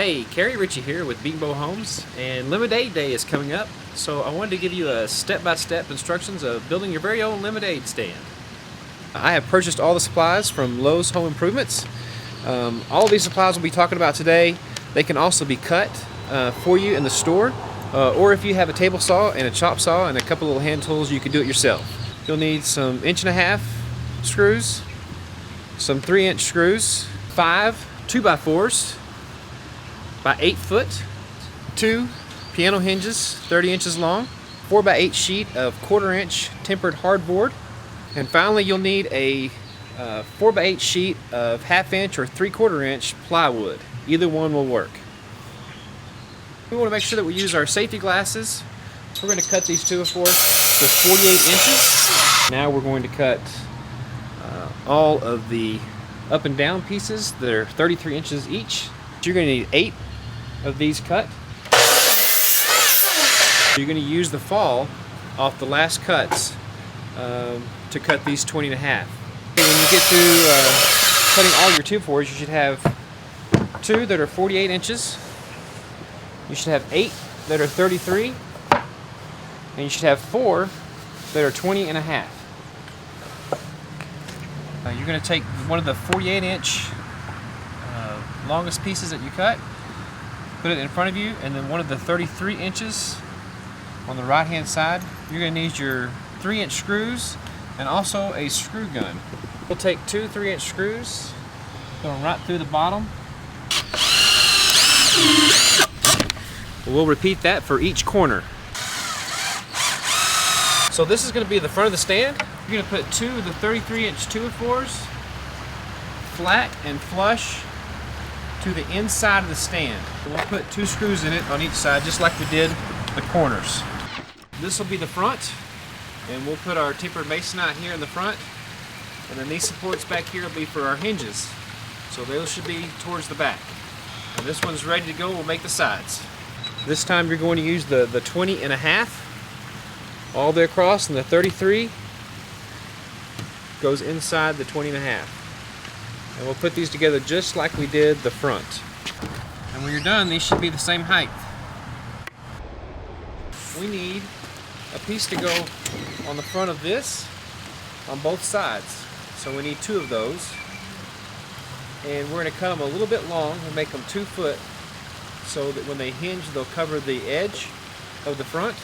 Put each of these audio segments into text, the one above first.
Hey, Carrie Ritchie here with Bingbo Homes, and Lemonade Day is coming up, so I wanted to give you a step-by-step instructions of building your very own lemonade stand. I have purchased all the supplies from Lowe's Home Improvements. All of these supplies we'll be talking about today, they can also be cut for you in the store, or if you have a table saw and a chop saw and a couple little hand tools, you can do it yourself. You'll need some 1.5" screws, some 3" screws, 5 2x4s, by 8 foot, 2 piano hinges 30 inches long, 4x8 sheet of 1/4" tempered hardboard, and finally you'll need a 4x8 sheet of 1/2" or 3/4" plywood. Either one will work. We want to make sure that we use our safety glasses. We're going to cut these two, of course, to 48 inches. Now we're going to cut all of the up and down pieces that are 33 inches each. You're going to need 8 of these cut. You're going to use the fall off the last cuts to cut these 20 1/2. When you get through cutting all your 2x4s, you should have 2 that are 48 inches. You should have 8 that are 33, and you should have 4 that are 20 1/2. You're going to take one of the 48-inch longest pieces that you cut, put it in front of you, and then one of the 33 inches on the right hand side. You're going to need your 3" screws and also a screw gun. We'll take 2 3" screws, go right through the bottom. We'll repeat that for each corner. So this is going to be the front of the stand. You're going to put 2 of the 33-inch 2x4s flat and flush to the inside of the stand. We'll put 2 screws in it on each side, just like we did the corners. This will be the front, and we'll put our tempered masonite here in the front, and then these supports back here will be for our hinges. So those should be towards the back. When this one's ready to go, we'll make the sides. This time you're going to use the 20 1/2 all the way across, and the 33 goes inside the 20 1/2. And we'll put these together just like we did the front. And when you're done, these should be the same height. We need a piece to go on the front of this on both sides. So we need 2 of those. And we're going to cut them a little bit long and make them 2 foot so that when they hinge, they'll cover the edge of the front.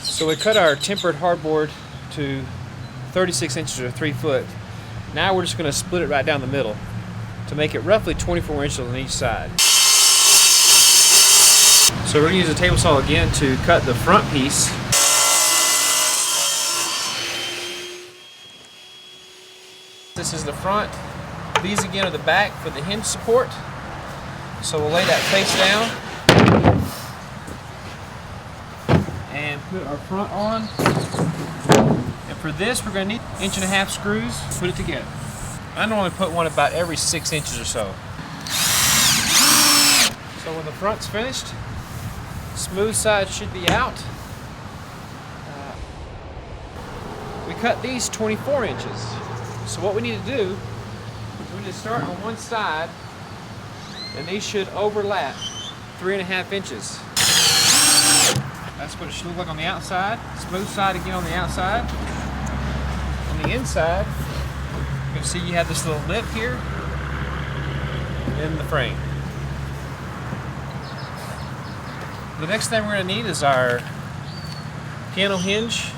So we cut our tempered hardboard to 36 inches or 3 foot. Now we're just going to split it right down the middle to make it roughly 24 inches on each side. So we're going to use a table saw again to cut the front piece. This is the front. These again are the back for the hinge support. So we'll lay that face down and put our front on. And for this, we're going to need 1.5" screws to put it together. I normally put one about every 6 inches or so. So when the front's finished, smooth side should be out. We cut these 24 inches. So what we need to do is we need to start on one side, and these should overlap 3 1/2 inches. That's what it should look like on the outside. Smooth side again on the outside. On the inside, you can see you have this little lip here in the frame. The next thing we're going to need is our piano hinge.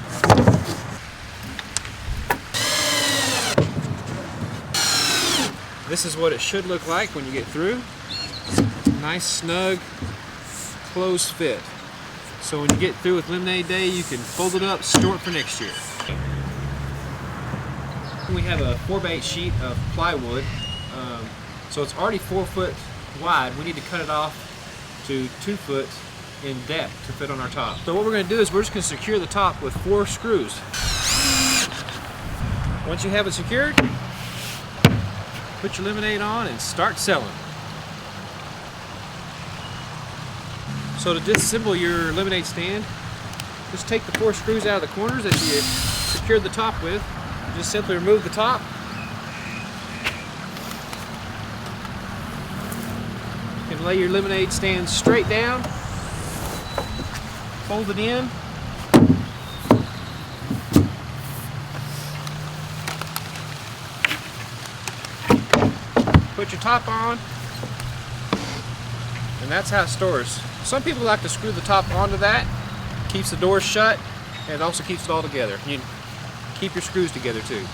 This is what it should look like when you get through. Nice, snug, close fit. So when you get through with Lemonade Day, you can fold it up, store it for next year. We have a 4x8 sheet of plywood, so it's already 4 foot wide. We need to cut it off to 2 foot in depth to fit on our top. So what we're going to do is we're just going to secure the top with 4 screws. Once you have it secured, put your lemonade on and start selling. So to disassemble your lemonade stand, just take the 4 screws out of the corners that you secured the top with. Just simply remove the top and lay your lemonade stand straight down. Fold it in. Put your top on. And that's how it stores. Some people like to screw the top onto that. Keeps the door shut, and it also keeps it all together. You keep your screws together too.